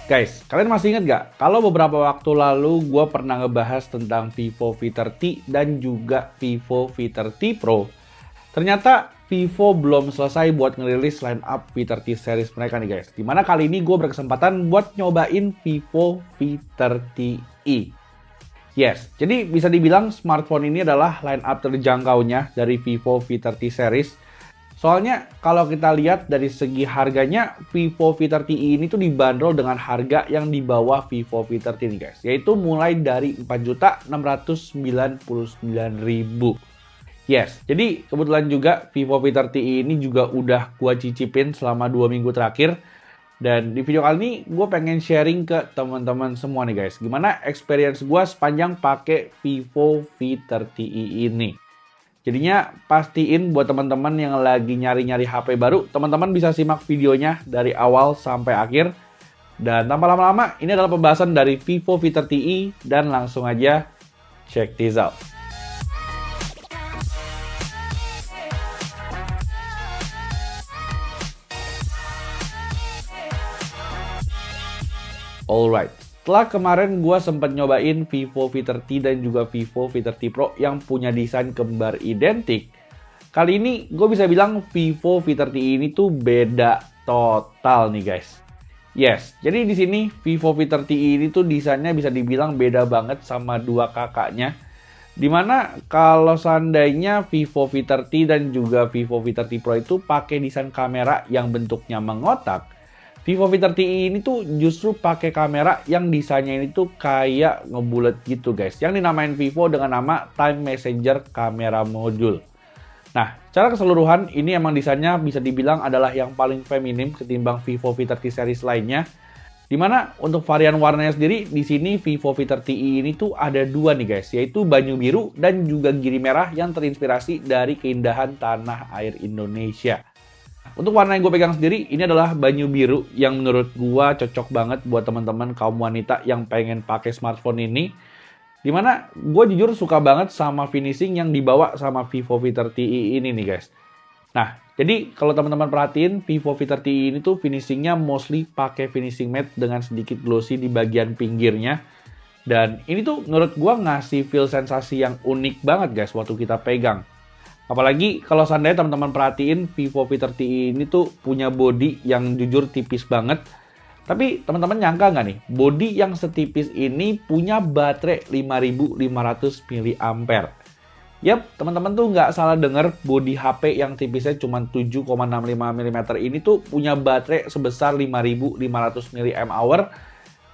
Guys, kalian masih ingat gak? Kalau beberapa waktu lalu gue pernah ngebahas tentang Vivo V30 dan juga Vivo V30 Pro. Ternyata Vivo belum selesai buat ngerilis line up V30 series mereka nih guys. Dimana kali ini gue berkesempatan buat nyobain Vivo V30e. Yes, jadi bisa dibilang smartphone ini adalah line up terjangkaunya dari Vivo V30 series. Soalnya kalau kita lihat dari segi harganya, Vivo V30e ini tuh dibanderol dengan harga yang di bawah Vivo V30 nih guys. Yaitu mulai dari 4.699.000. Yes, jadi kebetulan juga Vivo V30e ini juga udah gua cicipin selama 2 minggu terakhir. Dan di video kali ini gue pengen sharing ke teman-teman semua nih guys. Gimana experience gua sepanjang pakai Vivo V30e ini. Jadinya pastiin buat teman-teman yang lagi nyari-nyari HP baru, teman-teman bisa simak videonya dari awal sampai akhir. Dan tanpa lama-lama, ini adalah pembahasan dari Vivo V30e dan langsung aja check this out. Alright, setelah kemarin gue sempat nyobain Vivo V30 dan juga Vivo V30 Pro yang punya desain kembar identik. Kali ini gue bisa bilang Vivo V30 ini tuh beda total nih guys. Yes, jadi di sini Vivo V30 ini tuh desainnya bisa dibilang beda banget sama dua kakaknya. Dimana kalau seandainya Vivo V30 dan juga Vivo V30 Pro itu pakai desain kamera yang bentuknya mengotak, Vivo V30e ini tuh justru pakai kamera yang desainnya ini tuh kayak ngebulet gitu guys. Yang dinamain Vivo dengan nama Time Messenger Camera Module. Nah, secara keseluruhan ini emang desainnya bisa dibilang adalah yang paling feminim ketimbang Vivo V30 series lainnya. Dimana untuk varian warnanya sendiri di sini Vivo V30e ini tuh ada dua nih guys, yaitu banyu biru dan juga giri merah yang terinspirasi dari keindahan tanah air Indonesia. Untuk warna yang gue pegang sendiri, ini adalah banyu biru yang menurut gue cocok banget buat teman-teman kaum wanita yang pengen pakai smartphone ini. Dimana gue jujur suka banget sama finishing yang dibawa sama Vivo V30e ini nih guys. Nah, jadi kalau teman-teman perhatiin, Vivo V30e ini tuh finishingnya mostly pakai finishing matte dengan sedikit glossy di bagian pinggirnya. Dan ini tuh menurut gue ngasih feel sensasi yang unik banget guys waktu kita pegang. Apalagi kalau seandainya teman-teman perhatiin Vivo V30e ini tuh punya body yang jujur tipis banget. Tapi teman-teman nyangka nggak nih, body yang setipis ini punya baterai 5500 mAh. Yap, teman-teman tuh nggak salah denger, body HP yang tipisnya cuma 7,65 mm ini tuh punya baterai sebesar 5500 mAh.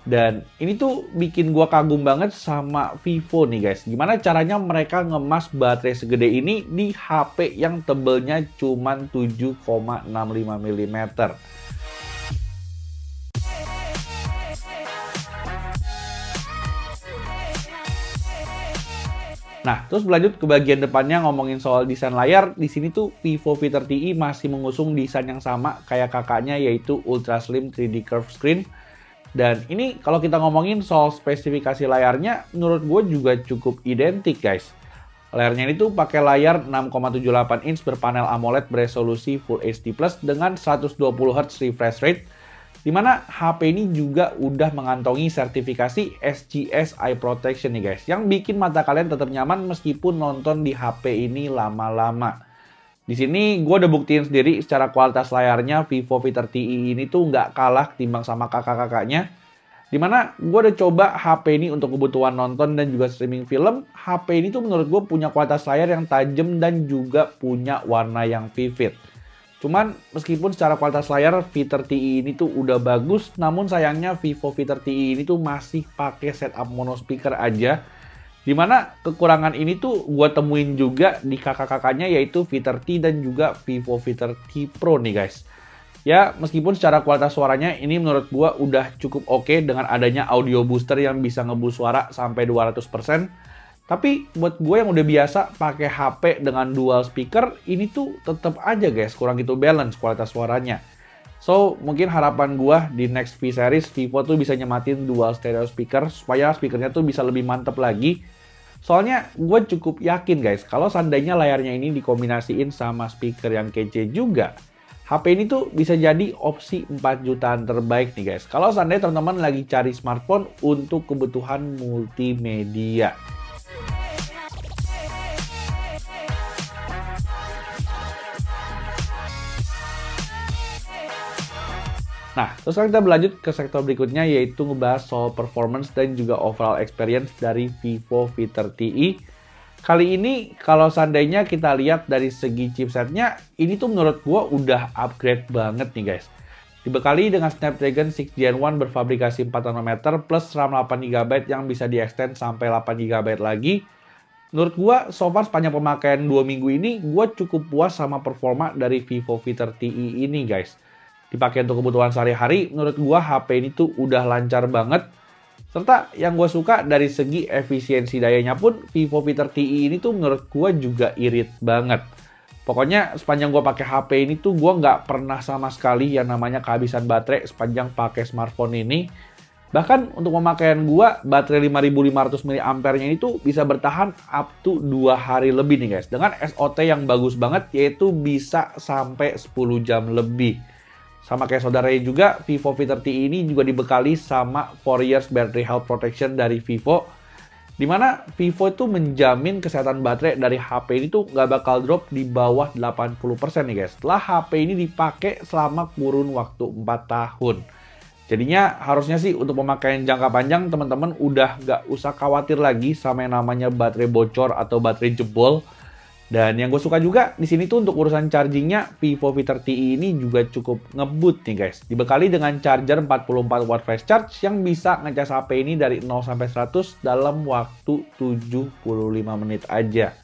Dan ini tuh bikin gua kagum banget sama Vivo nih guys. Gimana caranya mereka ngemas baterai segede ini di HP yang tebelnya cuma 7,65 mm. Nah, terus berlanjut ke bagian depannya ngomongin soal desain layar. Di sini tuh Vivo V30e masih mengusung desain yang sama kayak kakaknya, yaitu Ultra Slim 3D Curved Screen. Dan ini kalau kita ngomongin soal spesifikasi layarnya, menurut gue juga cukup identik guys. Layarnya ini tuh pakai layar 6,78 inch berpanel AMOLED beresolusi Full HD Plus dengan 120 Hz refresh rate. Dimana HP ini juga udah mengantongi sertifikasi SGS Eye Protection nih guys. Yang bikin mata kalian tetap nyaman meskipun nonton di HP ini lama-lama. Di sini gue udah buktiin sendiri secara kualitas layarnya Vivo V30e ini tuh nggak kalah timbang sama kakak-kakaknya. Dimana gue udah coba HP ini untuk kebutuhan nonton dan juga streaming film. HP ini tuh menurut gue punya kualitas layar yang tajam dan juga punya warna yang vivid. Cuman meskipun secara kualitas layar V30e ini tuh udah bagus, namun sayangnya Vivo V30e ini tuh masih pakai setup mono speaker aja. Dimana kekurangan ini tuh gue temuin juga di kakak-kakaknya, yaitu V30 dan juga Vivo V30 Pro nih guys. Ya, meskipun secara kualitas suaranya ini menurut gue udah cukup oke dengan adanya audio booster yang bisa ngeboost suara sampai 200%. Tapi buat gue yang udah biasa pakai HP dengan dual speaker, ini tuh tetap aja guys kurang gitu balance kualitas suaranya. So, mungkin harapan gue di next V series, Vivo tuh bisa nyematin dual stereo speaker supaya speakernya tuh bisa lebih mantep lagi. Soalnya gue cukup yakin guys, kalau seandainya layarnya ini dikombinasiin sama speaker yang kece juga, HP ini tuh bisa jadi opsi 4 jutaan terbaik nih guys. Kalau seandainya teman-teman lagi cari smartphone untuk kebutuhan multimedia. Nah, terus kita berlanjut ke sektor berikutnya yaitu ngebahas soal performance dan juga overall experience dari Vivo V30i. Kali ini kalau seandainya kita lihat dari segi chipsetnya, ini tuh menurut gua udah upgrade banget nih guys. Dibekali dengan Snapdragon 6 Gen 1 berfabrikasi 4 nanometer plus RAM 8GB yang bisa di-extend sampai 8GB lagi. Menurut gua, so far sepanjang pemakaian 2 minggu ini, gua cukup puas sama performa dari Vivo V30i ini guys. Dipakai untuk kebutuhan sehari-hari, menurut gua HP ini tuh udah lancar banget. Serta yang gue suka dari segi efisiensi dayanya pun, Vivo V30i ini tuh menurut gue juga irit banget. Pokoknya sepanjang gue pakai HP ini tuh gue nggak pernah sama sekali yang namanya kehabisan baterai sepanjang pakai smartphone ini. Bahkan untuk pemakaian gue, baterai 5500 mAh-nya ini tuh bisa bertahan up to 2 hari lebih nih guys. Dengan SOT yang bagus banget, yaitu bisa sampai 10 jam lebih. Sama kayak saudaranya juga, Vivo V30i ini juga dibekali sama 4 years battery health protection dari Vivo. Dimana Vivo itu menjamin kesehatan baterai dari HP ini tuh nggak bakal drop di bawah 80% nih guys. Setelah HP ini dipakai selama kurun waktu 4 tahun. Jadinya harusnya sih untuk pemakaian jangka panjang teman-teman udah nggak usah khawatir lagi sama yang namanya baterai bocor atau baterai jebol. Dan yang gue suka juga di sini tuh untuk urusan chargingnya, Vivo V30i ini juga cukup ngebut nih guys. Dibekali dengan charger 44 watt fast charge yang bisa ngecas HP ini dari 0 sampai 100 dalam waktu 75 menit aja.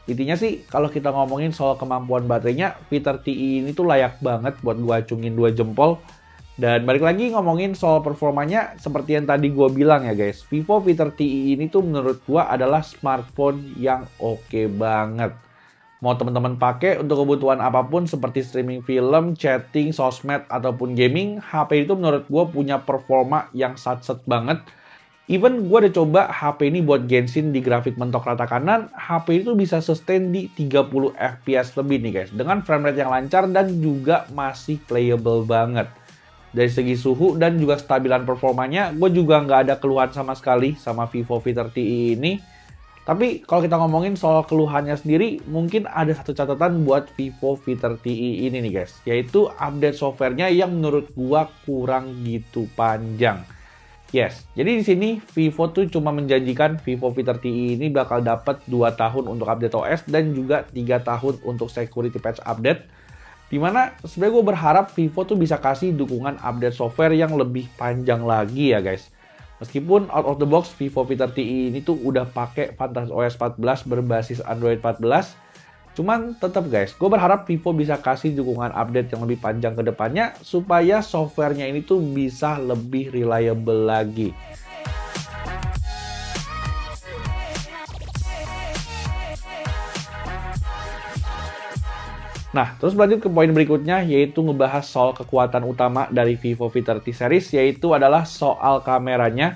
Intinya sih kalau kita ngomongin soal kemampuan baterainya, V30i ini tuh layak banget buat gue acungin 2 jempol. Dan balik lagi ngomongin soal performanya, seperti yang tadi gue bilang ya guys, Vivo V30i ini tuh menurut gue adalah smartphone yang oke banget. Mau teman-teman pakai untuk kebutuhan apapun seperti streaming film, chatting, sosmed, ataupun gaming, HP itu menurut gue punya performa yang satset banget. Even gue udah coba HP ini buat Genshin di grafik mentok rata kanan, HP itu bisa sustain di 30 fps lebih nih guys. Dengan frame rate yang lancar dan juga masih playable banget. Dari segi suhu dan juga stabilan performanya, gue juga nggak ada keluhan sama sekali sama Vivo V30i ini. Tapi kalau kita ngomongin soal keluhannya sendiri, mungkin ada satu catatan buat Vivo V30i ini nih guys. Yaitu update softwarenya yang menurut gua kurang gitu panjang. Yes, jadi di sini Vivo tuh cuma menjanjikan Vivo V30i ini bakal dapat 2 tahun untuk update OS dan juga 3 tahun untuk security patch update. Dimana sebenarnya gue berharap Vivo tuh bisa kasih dukungan update software yang lebih panjang lagi ya guys. Meskipun out of the box Vivo V30i ini tuh udah pakai PantasOS 14 berbasis Android 14, cuman tetap guys, gue berharap Vivo bisa kasih dukungan update yang lebih panjang ke depannya supaya softwarenya ini tuh bisa lebih reliable lagi. Nah, terus lanjut ke poin berikutnya yaitu ngebahas soal kekuatan utama dari Vivo V30 series yaitu adalah soal kameranya.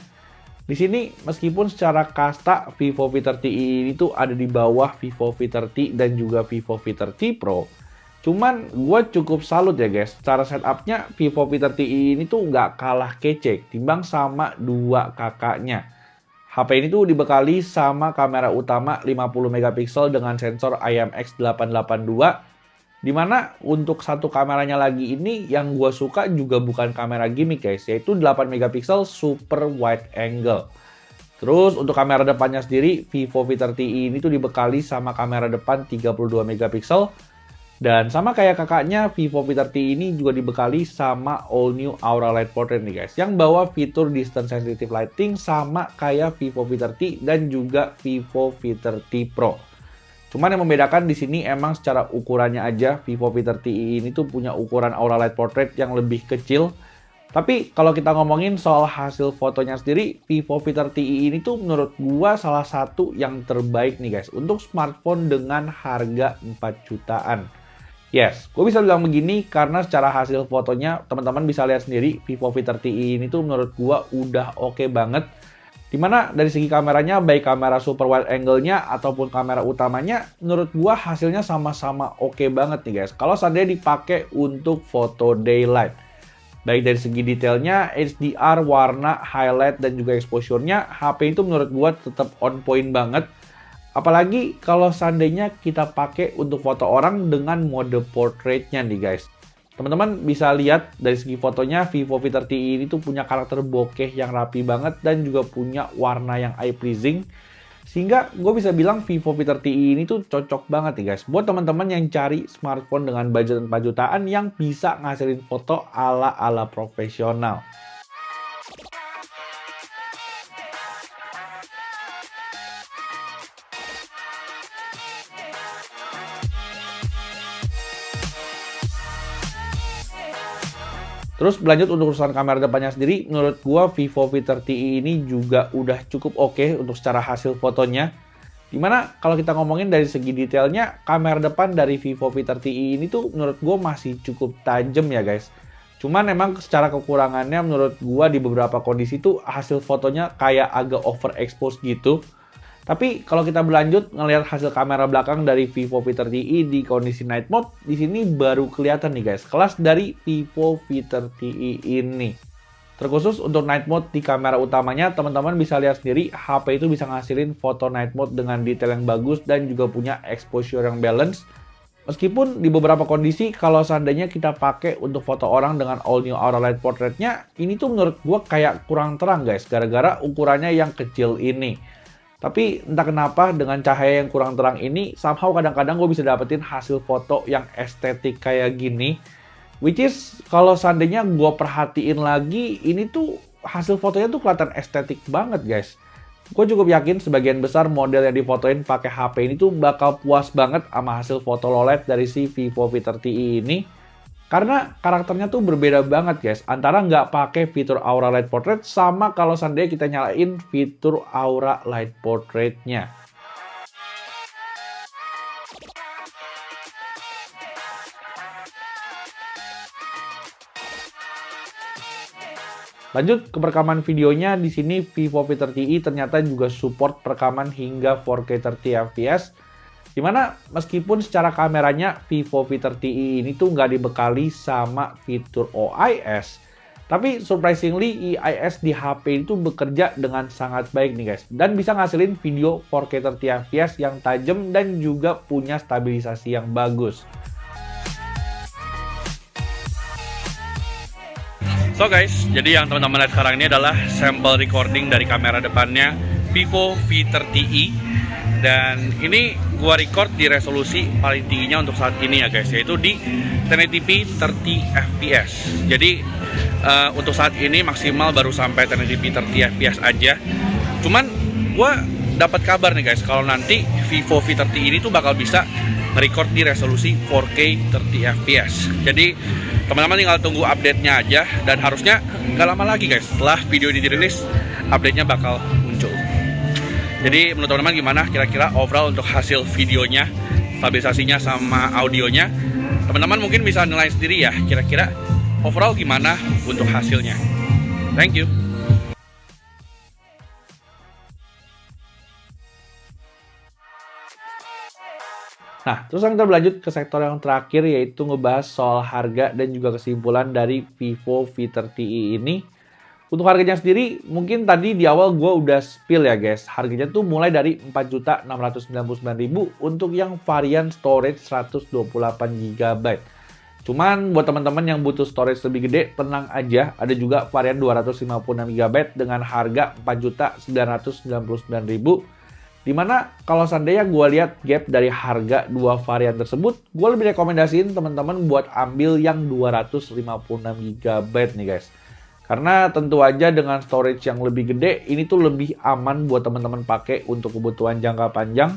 Di sini meskipun secara kasta Vivo V30i ini tuh ada di bawah Vivo V30 dan juga Vivo V30 Pro. Cuman gue cukup salut ya guys, cara setupnya Vivo V30i ini tuh nggak kalah kece timbang sama dua kakaknya. HP ini tuh dibekali sama kamera utama 50 megapiksel dengan sensor IMX882. Dimana untuk satu kameranya lagi ini yang gue suka juga bukan kamera gimmick guys, yaitu 8 megapiksel super wide angle. Terus untuk kamera depannya sendiri, Vivo V30i ini tuh dibekali sama kamera depan 32 megapiksel. Dan sama kayak kakaknya, Vivo V30i ini juga dibekali sama all new Aura Light Portrait nih guys, yang bawa fitur distance sensitive lighting sama kayak Vivo V30 dan juga Vivo V30 Pro. Cuman yang membedakan di sini emang secara ukurannya aja, Vivo V30i ini tuh punya ukuran Aura Light Portrait yang lebih kecil. Tapi kalau kita ngomongin soal hasil fotonya sendiri, Vivo V30i ini tuh menurut gua salah satu yang terbaik nih guys untuk smartphone dengan harga 4 jutaan. Yes, gue bisa bilang begini karena secara hasil fotonya teman-teman bisa lihat sendiri Vivo V30i ini tuh menurut gua udah oke banget. Dimana dari segi kameranya, baik kamera super wide angle-nya ataupun kamera utamanya, menurut gua hasilnya sama-sama oke banget nih guys. Kalau seandainya dipakai untuk foto daylight. Baik dari segi detailnya, HDR, warna, highlight, dan juga exposure-nya, HP itu menurut gua tetap on point banget. Apalagi kalau seandainya kita pakai untuk foto orang dengan mode portrait-nya nih guys. Teman-teman bisa lihat dari segi fotonya, Vivo V30i ini tuh punya karakter bokeh yang rapi banget dan juga punya warna yang eye pleasing. Sehingga gue bisa bilang Vivo V30i ini tuh cocok banget nih guys buat teman-teman yang cari smartphone dengan budget 4 jutaan yang bisa ngasilin foto ala-ala profesional. Terus berlanjut untuk urusan kamera depannya sendiri, menurut gua Vivo V30i ini juga udah cukup oke untuk secara hasil fotonya. Dimana kalau kita ngomongin dari segi detailnya, kamera depan dari Vivo V30i ini tuh menurut gua masih cukup tajam ya guys. Cuman memang secara kekurangannya menurut gua di beberapa kondisi tuh hasil fotonya kayak agak overexpose gitu. Tapi kalau kita berlanjut ngelihat hasil kamera belakang dari Vivo V30i di kondisi night mode, di sini baru kelihatan nih guys, kelas dari Vivo V30i ini. Terkhusus untuk night mode di kamera utamanya, teman-teman bisa lihat sendiri, HP itu bisa ngasilin foto night mode dengan detail yang bagus dan juga punya exposure yang balance. Meskipun di beberapa kondisi, kalau seandainya kita pakai untuk foto orang dengan all new Aura Light Portrait-nya, ini tuh menurut gua kayak kurang terang guys, gara-gara ukurannya yang kecil ini. Tapi entah kenapa dengan cahaya yang kurang terang ini, somehow kadang-kadang gue bisa dapetin hasil foto yang estetik kayak gini. Which is, kalau seandainya gue perhatiin lagi, ini tuh hasil fotonya tuh kelihatan estetik banget guys. Gue cukup yakin sebagian besar model yang difotoin pakai HP ini tuh bakal puas banget sama hasil foto low light dari si Vivo V30i ini. Karena karakternya tuh berbeda banget guys, antara nggak pakai fitur Aura Light Portrait sama kalau seandainya kita nyalain fitur Aura Light Portrait-nya. Lanjut ke perekaman videonya, di sini Vivo V30i ternyata juga support perekaman hingga 4K 30 fps. Dimana meskipun secara kameranya Vivo V30i ini tuh nggak dibekali sama fitur OIS, tapi surprisingly IIS di HP itu bekerja dengan sangat baik nih guys, dan bisa ngasilin video 4K 30 fps yang tajam dan juga punya stabilisasi yang bagus. So guys, jadi yang teman-teman lihat sekarang ini adalah sampel recording dari kamera depannya Vivo V30i. Dan ini gua record di resolusi paling tingginya untuk saat ini ya guys, yaitu di 1080p 30 fps. Jadi untuk saat ini maksimal baru sampai 1080p 30 fps aja. Cuman gua dapat kabar nih guys, kalau nanti Vivo V30 ini tuh bakal bisa nge-record di resolusi 4K 30 fps. Jadi teman-teman tinggal tunggu update-nya aja, dan harusnya nggak lama lagi guys, setelah video ini dirilis, update-nya bakal muncul. Jadi menurut teman-teman gimana kira-kira overall untuk hasil videonya, stabilisasinya sama audionya? Teman-teman mungkin bisa nilai sendiri ya, kira-kira overall gimana untuk hasilnya. Thank you. Nah, terus kita berlanjut ke sektor yang terakhir, yaitu ngebahas soal harga dan juga kesimpulan dari Vivo V30i ini. Untuk harganya sendiri, mungkin tadi di awal gue udah spill ya guys. Harganya tuh mulai dari 4.699.000 untuk yang varian storage 128GB. Cuman buat teman-teman yang butuh storage lebih gede, tenang aja. Ada juga varian 256GB dengan harga 4.999.000. Dimana kalau seandainya gue lihat gap dari harga dua varian tersebut, gue lebih rekomendasiin teman-teman buat ambil yang 256GB nih guys. Karena tentu aja dengan storage yang lebih gede, ini tuh lebih aman buat teman-teman pakai untuk kebutuhan jangka panjang.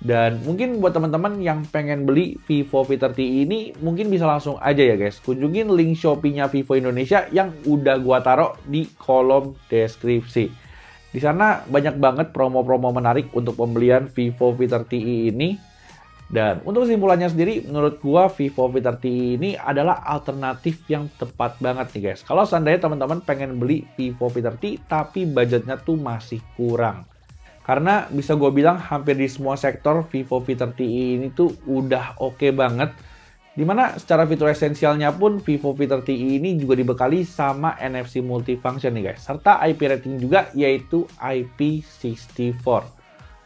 Dan mungkin buat teman-teman yang pengen beli Vivo V30i ini, mungkin bisa langsung aja ya guys, kunjungin link Shopee-nya Vivo Indonesia yang udah gua taruh di kolom deskripsi. Di sana banyak banget promo-promo menarik untuk pembelian Vivo V30i ini. Dan untuk kesimpulannya sendiri, menurut gua Vivo V30 ini adalah alternatif yang tepat banget nih guys. Kalau seandainya teman-teman pengen beli Vivo V30 tapi budgetnya tuh masih kurang. Karena bisa gue bilang hampir di semua sektor Vivo V30 ini tuh udah oke banget. Dimana secara fitur esensialnya pun Vivo V30 ini juga dibekali sama NFC multifunction nih guys. Serta IP rating juga yaitu IP64.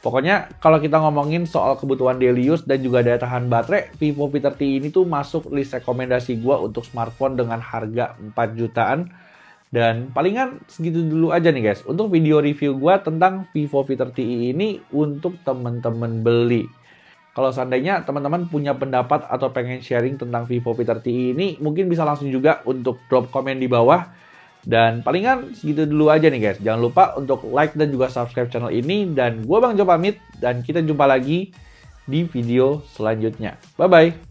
Pokoknya kalau kita ngomongin soal kebutuhan daily use dan juga daya tahan baterai, Vivo V30 ini tuh masuk list rekomendasi gue untuk smartphone dengan harga 4 jutaan. Dan palingan segitu dulu aja nih guys untuk video review gue tentang Vivo V30 ini untuk temen-temen beli. Kalau seandainya teman-teman punya pendapat atau pengen sharing tentang Vivo V30 ini, mungkin bisa langsung juga untuk drop komen di bawah. Dan palingan segitu dulu aja nih guys. Jangan lupa untuk like dan juga subscribe channel ini. Dan gue Bang Jo pamit dan kita jumpa lagi di video selanjutnya. Bye-bye.